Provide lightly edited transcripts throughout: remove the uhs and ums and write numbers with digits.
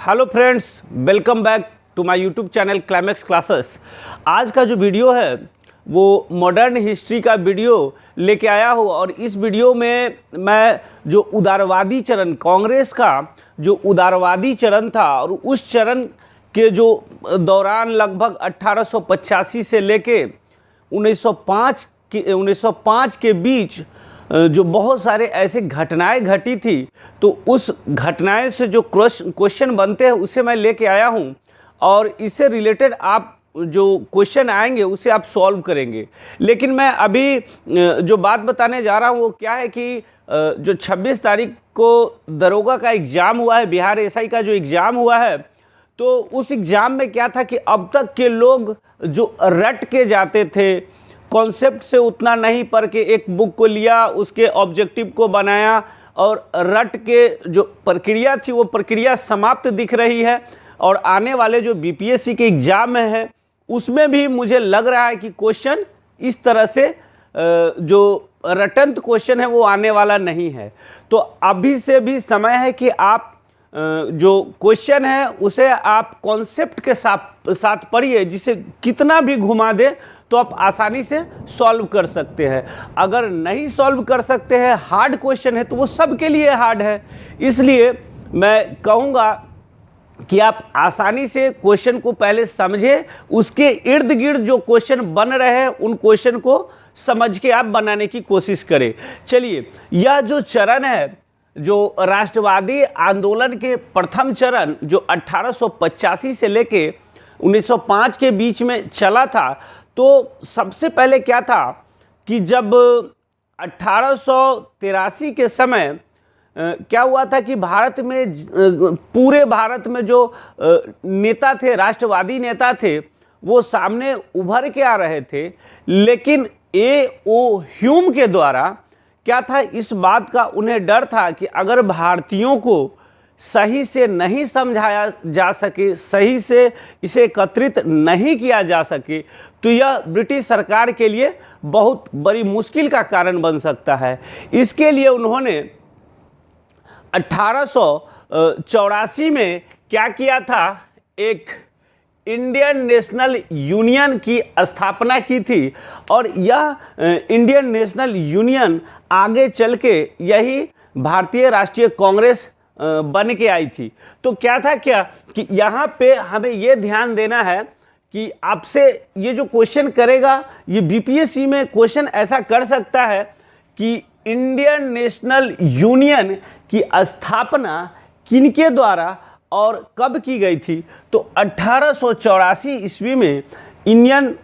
Hello friends, welcome back to my YouTube channel Climax Classes. आज का जो video है वो मॉडर्न हिस्ट्री का वीडियो लेके आया हूँ और इस वीडियो में मैं जो उदारवादी चरण, कांग्रेस का जो उदारवादी चरण था और उस चरण के जो दौरान लगभग 1885 से लेके 1905 के बीच जो बहुत सारे ऐसे घटनाएं घटी थी, तो उस घटनाएं से जो क्वेश्चन बनते हैं उसे मैं लेके आया हूं और इससे रिलेटेड आप जो क्वेश्चन आएंगे उसे आप सॉल्व करेंगे। लेकिन मैं अभी जो बात बताने जा रहा हूं वो क्या है कि जो 26 तारीख को दरोगा का एग्ज़ाम हुआ है, बिहार एसआई का जो एग्ज़ाम हुआ है, तो उस एग्ज़ाम में क्या था कि अब तक के लोग जो रट के जाते थे, कॉन्सेप्ट से उतना नहीं पढ़ के एक बुक को लिया, उसके ऑब्जेक्टिव को बनाया और रट के जो प्रक्रिया थी वो प्रक्रिया समाप्त दिख रही है। और आने वाले जो बीपीएससी के एग्ज़ाम में है उसमें भी मुझे लग रहा है कि क्वेश्चन इस तरह से जो रटंत क्वेश्चन है वो आने वाला नहीं है। तो अभी से भी समय है कि आप जो क्वेश्चन है उसे आप कॉन्सेप्ट के साथ पढ़िए, जिसे कितना भी घुमा दे तो आप आसानी से सॉल्व कर सकते हैं। अगर नहीं सॉल्व कर सकते हैं, हार्ड क्वेश्चन है, तो वो सबके लिए हार्ड है। इसलिए मैं कहूँगा कि आप आसानी से क्वेश्चन को पहले समझें, उसके इर्द गिर्द जो क्वेश्चन बन रहे हैं उन क्वेश्चन को समझ के आप बनाने की कोशिश करें। चलिए, यह जो चरण है, जो राष्ट्रवादी आंदोलन के प्रथम चरण जो 1885 से लेके 1905 के बीच में चला था, तो सबसे पहले क्या था कि जब 1883 के समय क्या हुआ था कि भारत में पूरे भारत में जो नेता थे, राष्ट्रवादी नेता थे, वो सामने उभर के आ रहे थे। लेकिन ए.ओ. ह्यूम के द्वारा क्या था, इस बात का उन्हें डर था कि अगर भारतीयों को सही से नहीं समझाया जा सके, सही से इसे एकत्रित नहीं किया जा सके, तो यह ब्रिटिश सरकार के लिए बहुत बड़ी मुश्किल का कारण बन सकता है। इसके लिए उन्होंने 1884 में क्या किया था, एक इंडियन नेशनल यूनियन की स्थापना की थी और यह इंडियन नेशनल यूनियन आगे चल के यही भारतीय राष्ट्रीय कांग्रेस बन के आई थी। तो क्या था कि यहाँ पे हमें ये ध्यान देना है कि आपसे ये जो क्वेश्चन करेगा, ये बीपीएससी में क्वेश्चन ऐसा कर सकता है कि इंडियन नेशनल यूनियन की स्थापना किनके द्वारा और कब की गई थी। तो 1884 ईस्वी में इंडियन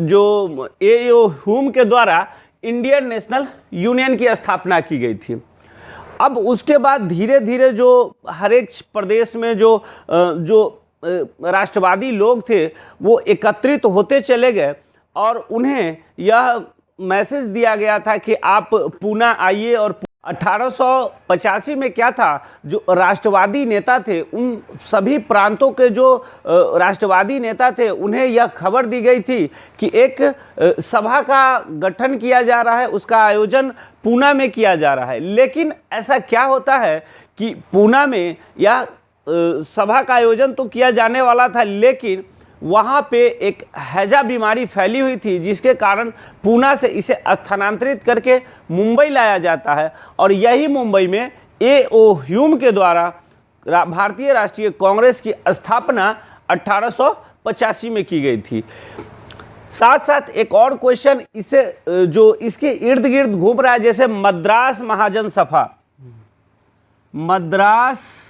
जो ए.ओ. ह्यूम के द्वारा इंडियन नेशनल यूनियन की स्थापना की गई थी। अब उसके बाद धीरे धीरे जो हर एक प्रदेश में जो राष्ट्रवादी लोग थे वो एकत्रित होते चले गए और उन्हें यह मैसेज दिया गया था कि आप पूना आइए। और 1885 में क्या था, जो राष्ट्रवादी नेता थे, उन सभी प्रांतों के जो राष्ट्रवादी नेता थे, उन्हें यह खबर दी गई थी कि एक सभा का गठन किया जा रहा है, उसका आयोजन पूना में किया जा रहा है। लेकिन ऐसा क्या होता है कि पूना में यह सभा का आयोजन तो किया जाने वाला था, लेकिन वहाँ पे एक हैजा बीमारी फैली हुई थी, जिसके कारण पूना से इसे स्थानांतरित करके मुंबई लाया जाता है और यही मुंबई में ए.ओ. ह्यूम के द्वारा भारतीय राष्ट्रीय कांग्रेस की स्थापना 1885 में की गई थी। साथ साथ एक और क्वेश्चन इसे जो इसके इर्द गिर्द घूम रहा है, जैसे मद्रास महाजन सभा, मद्रास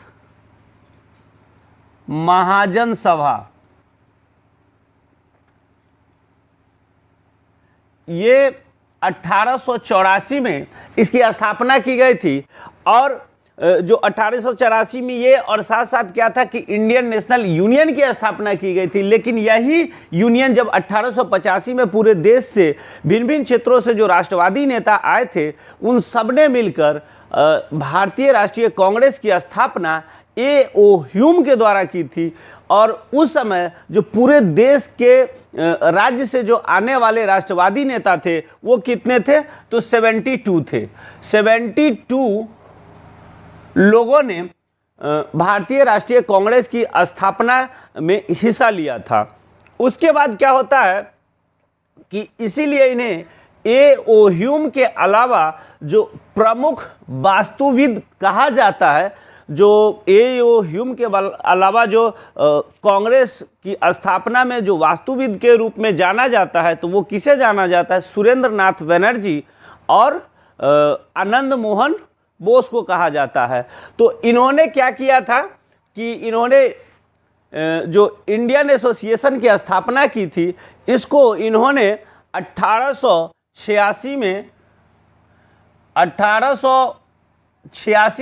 महाजन सभा, ये 1884 में इसकी स्थापना की गई थी। और जो 1884 में ये, और साथ साथ क्या था कि इंडियन नेशनल यूनियन की स्थापना की गई थी। लेकिन यही यूनियन जब 1885 में पूरे देश से भिन्न भिन्न क्षेत्रों से जो राष्ट्रवादी नेता आए थे, उन सब ने मिलकर भारतीय राष्ट्रीय कांग्रेस की स्थापना ए.ओ. ह्यूम के द्वारा की थी। और उस समय जो पूरे देश के राज्य से जो आने वाले राष्ट्रवादी नेता थे वो कितने थे, तो 72 थे। 72 लोगों ने भारतीय राष्ट्रीय कांग्रेस की स्थापना में हिस्सा लिया था। उसके बाद क्या होता है कि इसीलिए इन्हें ए.ओ. ह्यूम के अलावा जो प्रमुख वास्तुविद कहा जाता है, जो ए.ओ. ह्यूम के अलावा जो कांग्रेस की स्थापना में जो वास्तुविद के रूप में जाना जाता है, तो वो किसे जाना जाता है? सुरेंद्र नाथ बनर्जी और आनंद मोहन बोस को कहा जाता है। तो इन्होंने क्या किया था कि इन्होंने जो इंडियन एसोसिएशन की स्थापना की थी, इसको इन्होंने 1886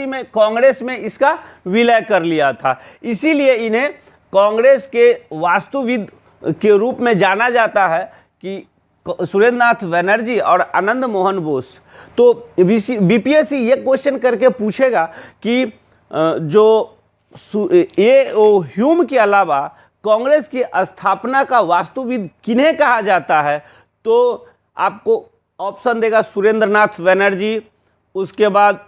में कांग्रेस में इसका विलय कर लिया था। इसीलिए इन्हें कांग्रेस के वास्तुविद के रूप में जाना जाता है कि सुरेंद्र नाथ बनर्जी और आनंद मोहन बोस। तो बीपीएससी ये क्वेश्चन करके पूछेगा कि जो ए.ओ. ह्यूम के अलावा कांग्रेस की स्थापना का वास्तुविद किन्हें कहा जाता है, तो आपको ऑप्शन देगा सुरेंद्र नाथ बनर्जी, उसके बाद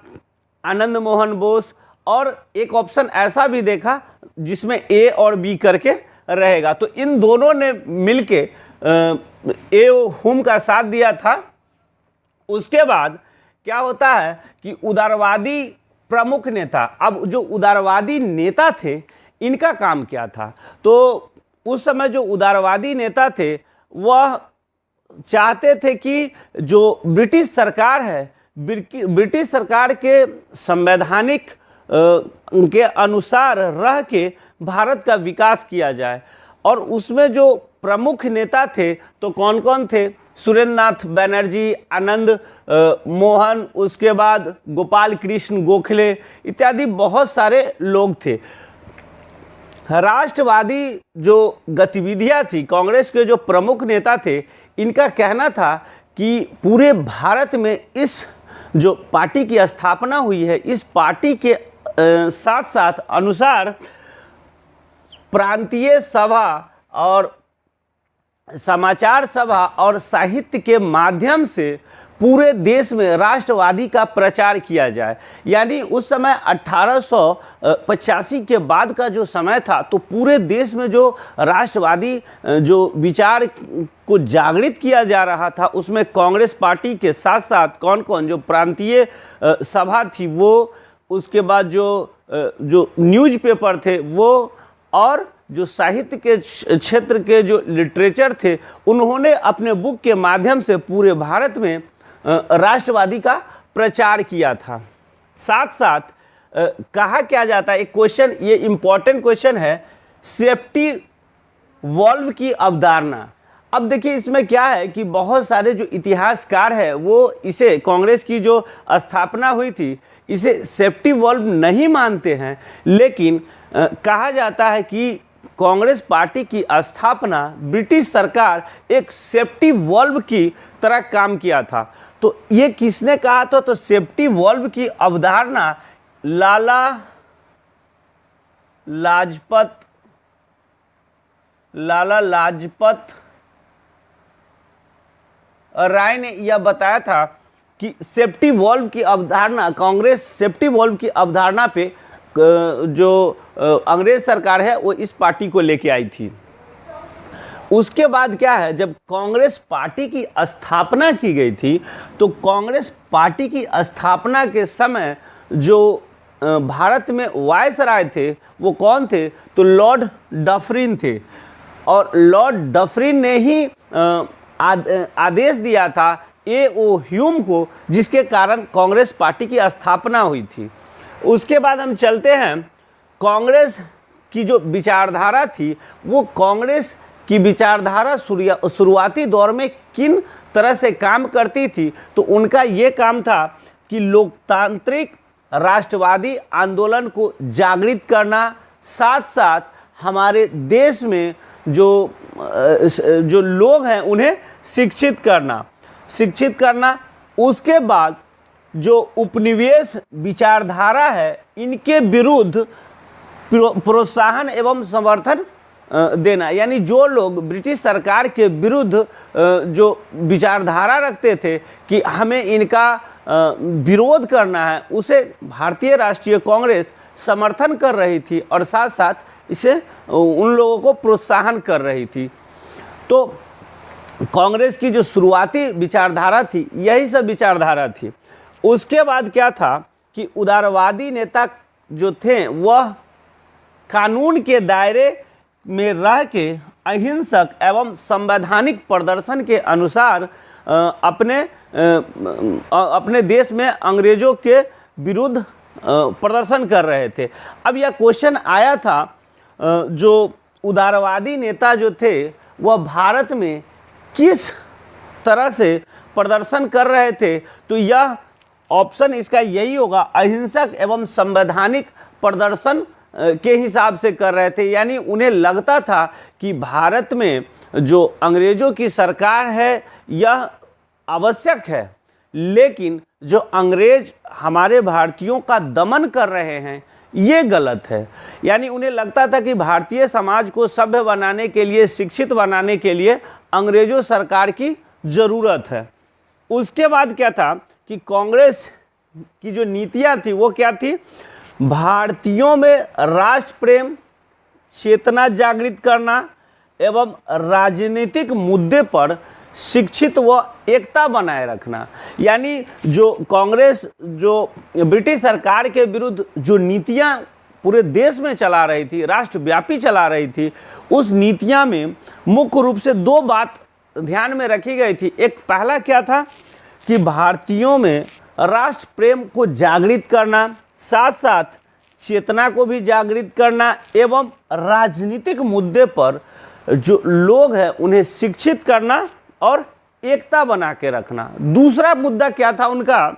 आनंद मोहन बोस, और एक ऑप्शन ऐसा भी देखा जिसमें ए और बी करके रहेगा। तो इन दोनों ने मिलके ए.ओ. ह्यूम का साथ दिया था। उसके बाद क्या होता है कि उदारवादी प्रमुख नेता, अब जो उदारवादी नेता थे इनका काम क्या था? तो उस समय जो उदारवादी नेता थे वह चाहते थे कि जो ब्रिटिश सरकार है, ब्रिटिश सरकार के संवैधानिक के अनुसार रह के भारत का विकास किया जाए। और उसमें जो प्रमुख नेता थे तो कौन कौन थे? सुरेंद्र नाथ बनर्जी, आनंद मोहन, उसके बाद गोपाल कृष्ण गोखले इत्यादि बहुत सारे लोग थे। राष्ट्रवादी जो गतिविधियां थी, कांग्रेस के जो प्रमुख नेता थे, इनका कहना था कि पूरे भारत में इस जो पार्टी की स्थापना हुई है, इस पार्टी के साथ साथ अनुसार प्रांतीय सभा और समाचार सभा और साहित्य के माध्यम से पूरे देश में राष्ट्रवादी का प्रचार किया जाए। यानी उस समय 1885 के बाद का जो समय था, तो पूरे देश में जो राष्ट्रवादी जो विचार को जागृत किया जा रहा था, उसमें कांग्रेस पार्टी के साथ साथ कौन कौन, जो प्रांतीय सभा थी वो, उसके बाद जो न्यूज़पेपर थे वो, और जो साहित्य के क्षेत्र के जो लिटरेचर थे, उन्होंने अपने बुक के माध्यम से पूरे भारत में राष्ट्रवादी का प्रचार किया था। साथ साथ कहा क्या जाता है, एक क्वेश्चन, ये इम्पॉर्टेंट क्वेश्चन है, सेफ्टी वॉल्व की अवधारणा। अब देखिए इसमें क्या है कि बहुत सारे जो इतिहासकार हैं वो इसे, कांग्रेस की जो स्थापना हुई थी, इसे सेफ्टी वॉल्व नहीं मानते हैं, लेकिन कहा जाता है कि कांग्रेस पार्टी की स्थापना ब्रिटिश सरकार एक सेफ्टी वॉल्व की तरह काम किया था। तो ये किसने कहा था? तो सेफ्टी वॉल्व की अवधारणा लाला लाजपत राय ने यह बताया था कि सेफ्टी वॉल्व की अवधारणा, कांग्रेस सेफ्टी वॉल्व की अवधारणा पे जो अंग्रेज सरकार है वो इस पार्टी को लेके आई थी। उसके बाद क्या है, जब कांग्रेस पार्टी की स्थापना की गई थी, तो कांग्रेस पार्टी की स्थापना के समय जो भारत में वायसराय थे वो कौन थे? तो लॉर्ड डफरिन थे। और लॉर्ड डफरिन ने ही आदेश दिया था ए.ओ. ह्यूम को, जिसके कारण कांग्रेस पार्टी की स्थापना हुई थी। उसके बाद हम चलते हैं, कांग्रेस की जो विचारधारा थी, वो कांग्रेस की विचारधारा शुरुआती दौर में किन तरह से काम करती थी? तो उनका ये काम था कि लोकतांत्रिक राष्ट्रवादी आंदोलन को जागृत करना, साथ साथ हमारे देश में जो लोग हैं उन्हें शिक्षित करना। उसके बाद जो उपनिवेश विचारधारा है, इनके विरुद्ध प्रोत्साहन एवं समर्थन देना। यानी जो लोग ब्रिटिश सरकार के विरुद्ध जो विचारधारा रखते थे कि हमें इनका विरोध करना है उसे भारतीय राष्ट्रीय कांग्रेस समर्थन कर रही थी और साथ साथ इसे उन लोगों को प्रोत्साहन कर रही थी। तो कांग्रेस की जो शुरुआती विचारधारा थी यही सब विचारधारा थी। उसके बाद क्या था कि उदारवादी नेता जो थे वह कानून के दायरे में रह के अहिंसक एवं संवैधानिक प्रदर्शन के अनुसार अपने देश में अंग्रेजों के विरुद्ध प्रदर्शन कर रहे थे। अब यह क्वेश्चन आया था, जो उदारवादी नेता जो थे वह भारत में किस तरह से प्रदर्शन कर रहे थे, तो यह ऑप्शन इसका यही होगा, अहिंसक एवं संवैधानिक प्रदर्शन के हिसाब से कर रहे थे। यानी उन्हें लगता था कि भारत में जो अंग्रेजों की सरकार है यह आवश्यक है, लेकिन जो अंग्रेज हमारे भारतीयों का दमन कर रहे हैं ये गलत है। यानी उन्हें लगता था कि भारतीय समाज को सभ्य बनाने के लिए, शिक्षित बनाने के लिए अंग्रेजों सरकार की ज़रूरत है। उसके बाद क्या था कि कांग्रेस की जो नीतियाँ थी वो क्या थी, भारतीयों में राष्ट्र प्रेम चेतना जागृत करना एवं राजनीतिक मुद्दे पर शिक्षित व एकता बनाए रखना। यानी जो कांग्रेस जो ब्रिटिश सरकार के विरुद्ध जो नीतियां पूरे देश में चला रही थी, राष्ट्रव्यापी चला रही थी, उस नीतियां में मुख्य रूप से दो बात ध्यान में रखी गई थी। एक पहला क्या था कि भारतीयों में राष्ट्र प्रेम को जागृत करना, साथ साथ चेतना को भी जागृत करना एवं राजनीतिक मुद्दे पर जो लोग हैं उन्हें शिक्षित करना और एकता बना के रखना। दूसरा मुद्दा क्या था उनका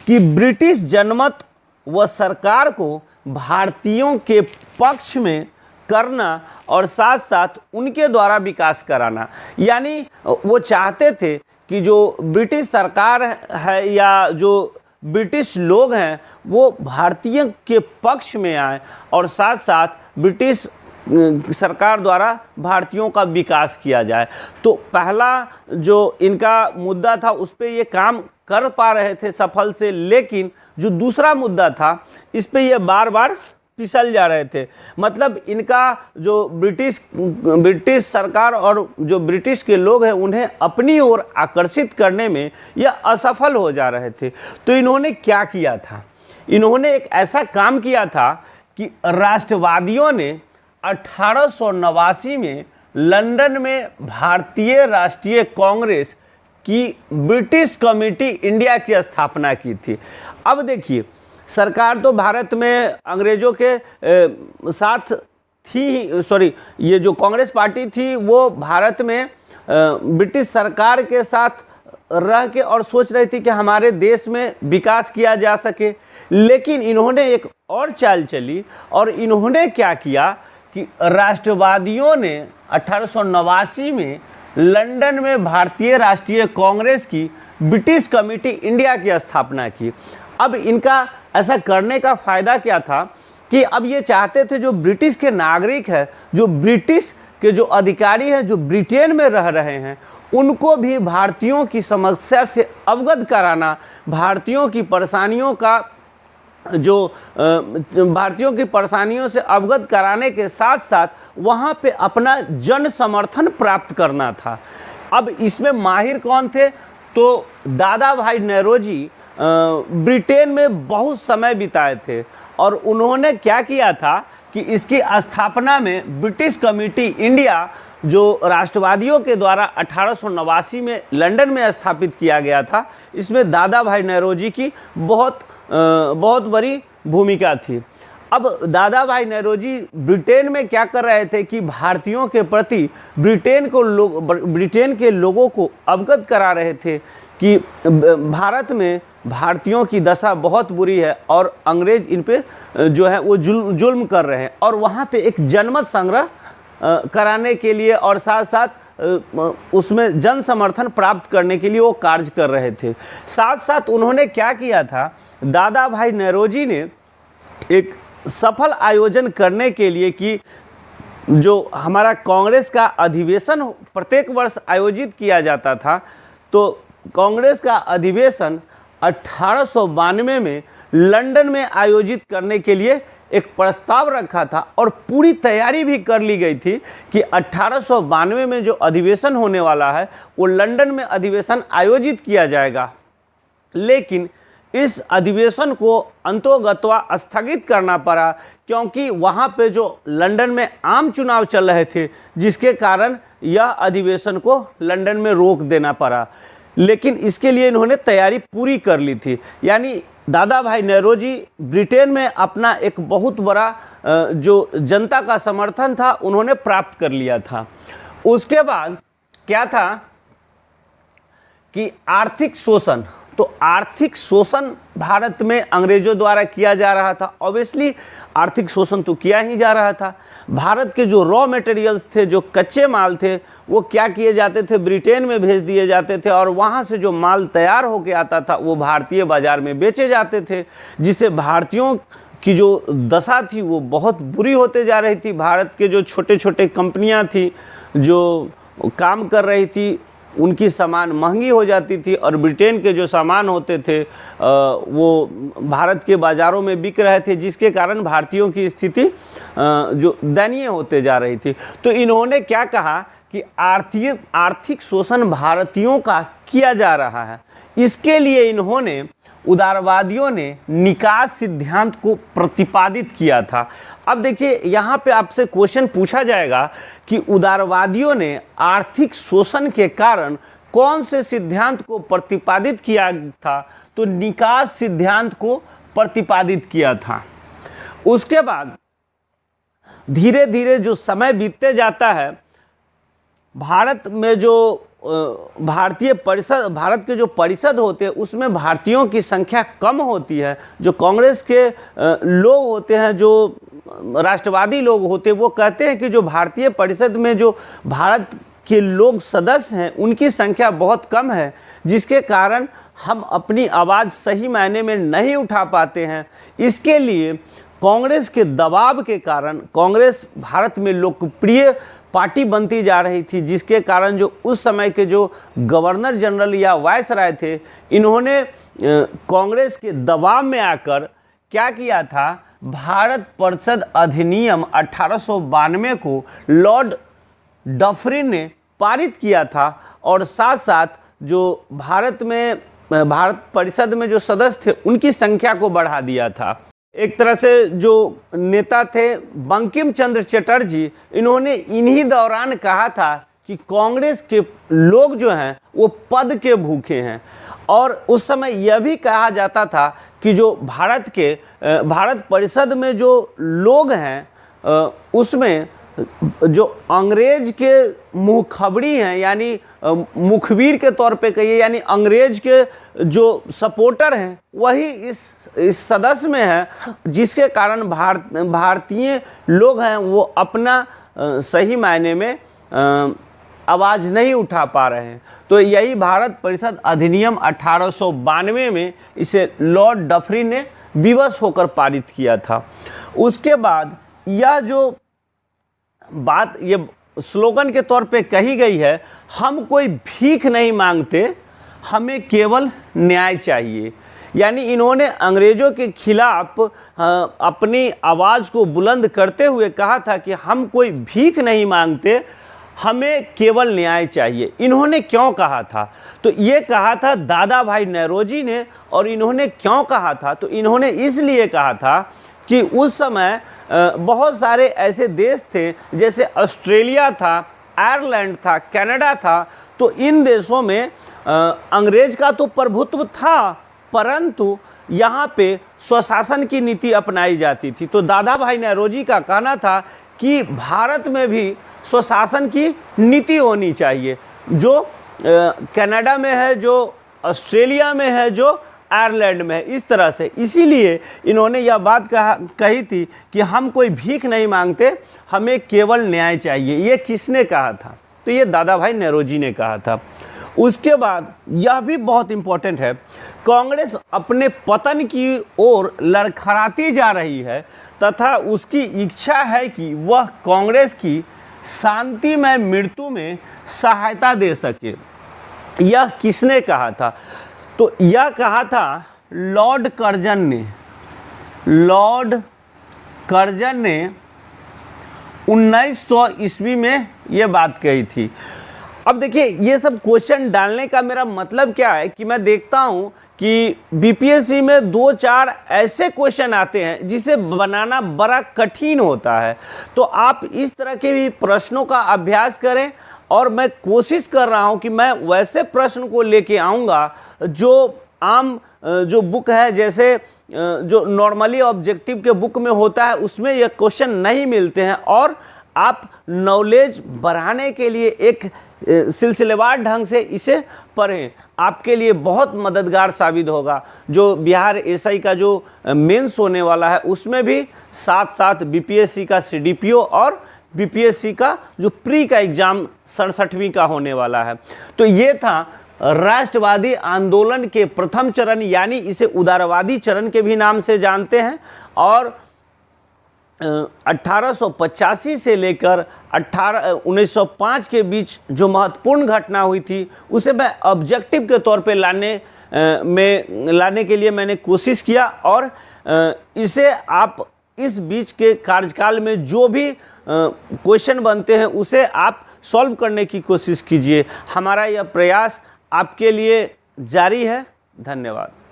कि ब्रिटिश जनमत व सरकार को भारतीयों के पक्ष में करना और साथ साथ उनके द्वारा विकास कराना। यानी वो चाहते थे कि जो ब्रिटिश सरकार है या जो ब्रिटिश लोग हैं वो भारतीय के पक्ष में आए और साथ साथ ब्रिटिश सरकार द्वारा भारतीयों का विकास किया जाए। तो पहला जो इनका मुद्दा था उस पर ये काम कर पा रहे थे सफल से, लेकिन जो दूसरा मुद्दा था इस पे ये बार बार फिसल जा रहे थे। मतलब इनका जो ब्रिटिश सरकार और जो ब्रिटिश के लोग हैं उन्हें अपनी ओर आकर्षित करने में यह असफल हो जा रहे थे। तो इन्होंने क्या किया था, इन्होंने एक ऐसा काम किया था कि राष्ट्रवादियों ने 1889 में लंदन में भारतीय राष्ट्रीय कांग्रेस की ब्रिटिश कमेटी इंडिया की स्थापना की थी। अब देखिए, सरकार तो भारत में अंग्रेजों के साथ थी, ये जो कांग्रेस पार्टी थी वो भारत में ब्रिटिश सरकार के साथ रह के और सोच रही थी कि हमारे देश में विकास किया जा सके। लेकिन इन्होंने एक और चाल चली और इन्होंने क्या किया कि राष्ट्रवादियों ने 1889 में लंदन में भारतीय राष्ट्रीय कांग्रेस की ब्रिटिश कमेटी इंडिया की स्थापना की। अब इनका ऐसा करने का फ़ायदा क्या था कि अब ये चाहते थे जो ब्रिटिश के नागरिक हैं, जो ब्रिटिश के जो अधिकारी हैं, जो ब्रिटेन में रह रहे हैं, उनको भी भारतीयों की समस्या से अवगत कराना, भारतीयों की परेशानियों का भारतीयों की परेशानियों से अवगत कराने के साथ साथ वहाँ पे अपना जन समर्थन प्राप्त करना था। अब इसमें माहिर कौन थे, तो दादा भाई नौरोजी ब्रिटेन में बहुत समय बिताए थे और उन्होंने क्या किया था कि इसकी स्थापना में ब्रिटिश कमेटी इंडिया जो राष्ट्रवादियों के द्वारा 1889 में लंदन में स्थापित किया गया था, इसमें दादा भाई नौरोजी की बहुत बड़ी भूमिका थी। अब दादा भाई नौरोजी ब्रिटेन में क्या कर रहे थे कि भारतीयों के प्रति ब्रिटेन के लोगों को अवगत करा रहे थे कि भारत में भारतीयों की दशा बहुत बुरी है और अंग्रेज इन पे जो है वो जुल्म कर रहे हैं, और वहाँ पे एक जनमत संग्रह कराने के लिए और साथ साथ उसमें जन समर्थन प्राप्त करने के लिए वो कार्य कर रहे थे। साथ साथ उन्होंने क्या किया था, दादा भाई नौरोजी ने एक सफल आयोजन करने के लिए कि जो हमारा कांग्रेस का अधिवेशन प्रत्येक वर्ष आयोजित किया जाता था, तो कांग्रेस का अधिवेशन 1892 में लंदन में आयोजित करने के लिए एक प्रस्ताव रखा था और पूरी तैयारी भी कर ली गई थी कि 1892 में जो अधिवेशन होने वाला है वो लंदन में अधिवेशन आयोजित किया जाएगा। लेकिन इस अधिवेशन को अंतोगत्वा स्थगित करना पड़ा, क्योंकि वहाँ पे जो लंदन में आम चुनाव चल रहे थे, जिसके कारण यह अधिवेशन को लंदन में रोक देना पड़ा। लेकिन इसके लिए इन्होंने तैयारी पूरी कर ली थी। यानी दादा भाई नेहरूजी ब्रिटेन में अपना एक बहुत बड़ा जो जनता का समर्थन था उन्होंने प्राप्त कर लिया था। उसके बाद क्या था कि आर्थिक शोषण, तो आर्थिक शोषण भारत में अंग्रेजों द्वारा किया जा रहा था। ऑब्वियसली आर्थिक शोषण तो किया ही जा रहा था। भारत के जो रॉ मटेरियल्स थे, जो कच्चे माल थे, वो क्या किए जाते थे, ब्रिटेन में भेज दिए जाते थे और वहाँ से जो माल तैयार होके आता था वो भारतीय बाज़ार में बेचे जाते थे, जिससे भारतीयों की जो दशा थी वो बहुत बुरी होते जा रही थी। भारत के जो छोटे छोटे कंपनियाँ थी जो काम कर रही थी, उनकी सामान महंगी हो जाती थी और ब्रिटेन के जो सामान होते थे वो भारत के बाज़ारों में बिक रहे थे, जिसके कारण भारतीयों की स्थिति जो दयनीय होते जा रही थी। तो इन्होंने क्या कहा कि आर्थिक शोषण भारतीयों का किया जा रहा है। इसके लिए इन्होंने, उदारवादियों ने निकास सिद्धांत को प्रतिपादित किया था। अब देखिए यहाँ पे आपसे क्वेश्चन पूछा जाएगा कि उदारवादियों ने आर्थिक शोषण के कारण कौन से सिद्धांत को प्रतिपादित किया था, तो निकास सिद्धांत को प्रतिपादित किया था। उसके बाद धीरे धीरे जो समय बीतते जाता है, भारत में जो भारत के जो परिषद होते हैं उसमें भारतीयों की संख्या कम होती है। जो कांग्रेस के लोग होते हैं, जो राष्ट्रवादी लोग होते हैं, वो कहते हैं कि जो भारतीय परिषद में जो भारत के लोग सदस्य हैं उनकी संख्या बहुत कम है, जिसके कारण हम अपनी आवाज़ सही मायने में नहीं उठा पाते हैं। इसके लिए कांग्रेस के दबाव के कारण कांग्रेस भारत में लोकप्रिय पार्टी बनती जा रही थी, जिसके कारण जो उस समय के जो गवर्नर जनरल या वायसराय थे, इन्होंने कांग्रेस के दबाव में आकर क्या किया था, भारत परिषद अधिनियम 1892 को लॉर्ड डफरिन ने पारित किया था और साथ साथ जो भारत परिषद में जो सदस्य थे उनकी संख्या को बढ़ा दिया था। एक तरह से जो नेता थे बंकिम चंद्र चटर्जी, इन्होंने इन्हीं दौरान कहा था कि कांग्रेस के लोग जो हैं वो पद के भूखे हैं। और उस समय यह भी कहा जाता था कि जो भारत परिषद में जो लोग हैं उसमें जो अंग्रेज के मुखबरी हैं, यानी मुखबिर के तौर पे कहिए, यानी अंग्रेज के जो सपोर्टर हैं वही इस सदस्य में है, जिसके कारण भारतीय लोग हैं वो अपना सही मायने में आवाज़ नहीं उठा पा रहे हैं। तो यही भारत परिषद अधिनियम 1892 में इसे लॉर्ड डफरिन ने विवश होकर पारित किया था। उसके बाद यह जो बात ये स्लोगन के तौर पे कही गई है, हम कोई भीख नहीं मांगते, हमें केवल न्याय चाहिए। यानी इन्होंने अंग्रेज़ों के खिलाफ अपनी आवाज़ को बुलंद करते हुए कहा था कि हम कोई भीख नहीं मांगते, हमें केवल न्याय चाहिए। इन्होंने क्यों कहा था, तो ये कहा था दादा भाई नेहरूजी ने। और इन्होंने क्यों कहा था, तो इन्होंने इसलिए कहा था कि उस समय बहुत सारे ऐसे देश थे, जैसे ऑस्ट्रेलिया था, आयरलैंड था, कनाडा था, तो इन देशों में अंग्रेज का तो प्रभुत्व था, परंतु यहाँ पे स्वशासन की नीति अपनाई जाती थी। तो दादा भाई नेहरूजी का कहना था कि भारत में भी स्वशासन की नीति होनी चाहिए, जो कनाडा में है, जो ऑस्ट्रेलिया में है, जो आयरलैंड में है, इस तरह से। इसीलिए इन्होंने यह बात कही थी कि हम कोई भीख नहीं मांगते, हमें केवल न्याय चाहिए। ये किसने कहा था, तो ये दादा भाई नेहरूजी ने कहा था। उसके बाद यह भी बहुत इम्पोर्टेंट है, कांग्रेस अपने पतन की ओर लड़खड़ाती जा रही है तथा उसकी इच्छा है कि वह कांग्रेस की शांतिमय मृत्यु में सहायता दे सके। यह किसने कहा था, तो यह कहा था लॉर्ड कर्जन ने 1900 ईस्वी में ये बात कही थी। अब देखिए ये सब क्वेश्चन डालने का मेरा मतलब क्या है कि मैं देखता हूँ कि बीपीएससी में 2-4 ऐसे क्वेश्चन आते हैं जिसे बनाना बड़ा कठिन होता है। तो आप इस तरह के भी प्रश्नों का अभ्यास करें और मैं कोशिश कर रहा हूं कि मैं वैसे प्रश्न को लेके आऊँगा जो आम जो बुक है, जैसे जो नॉर्मली ऑब्जेक्टिव के बुक में होता है उसमें ये क्वेश्चन नहीं मिलते हैं, और आप नॉलेज बढ़ाने के लिए एक सिलसिलेवार ढंग से इसे पढ़ें, आपके लिए बहुत मददगार साबित होगा। जो बिहार एसआई का जो मेंस होने वाला है उसमें भी साथ साथ बीपीएससी का सीडीपीओ और बीपीएससी का जो प्री का एग्ज़ाम 67वीं का होने वाला है। तो ये था राष्ट्रवादी आंदोलन के प्रथम चरण, यानी इसे उदारवादी चरण के भी नाम से जानते हैं। और 1885 से लेकर 1905 के बीच जो महत्वपूर्ण घटना हुई थी उसे मैं ऑब्जेक्टिव के तौर पे लाने के लिए मैंने कोशिश किया, और इसे आप इस बीच के कार्यकाल में जो भी क्वेश्चन बनते हैं उसे आप सॉल्व करने की कोशिश कीजिए। हमारा यह प्रयास आपके लिए जारी है। धन्यवाद।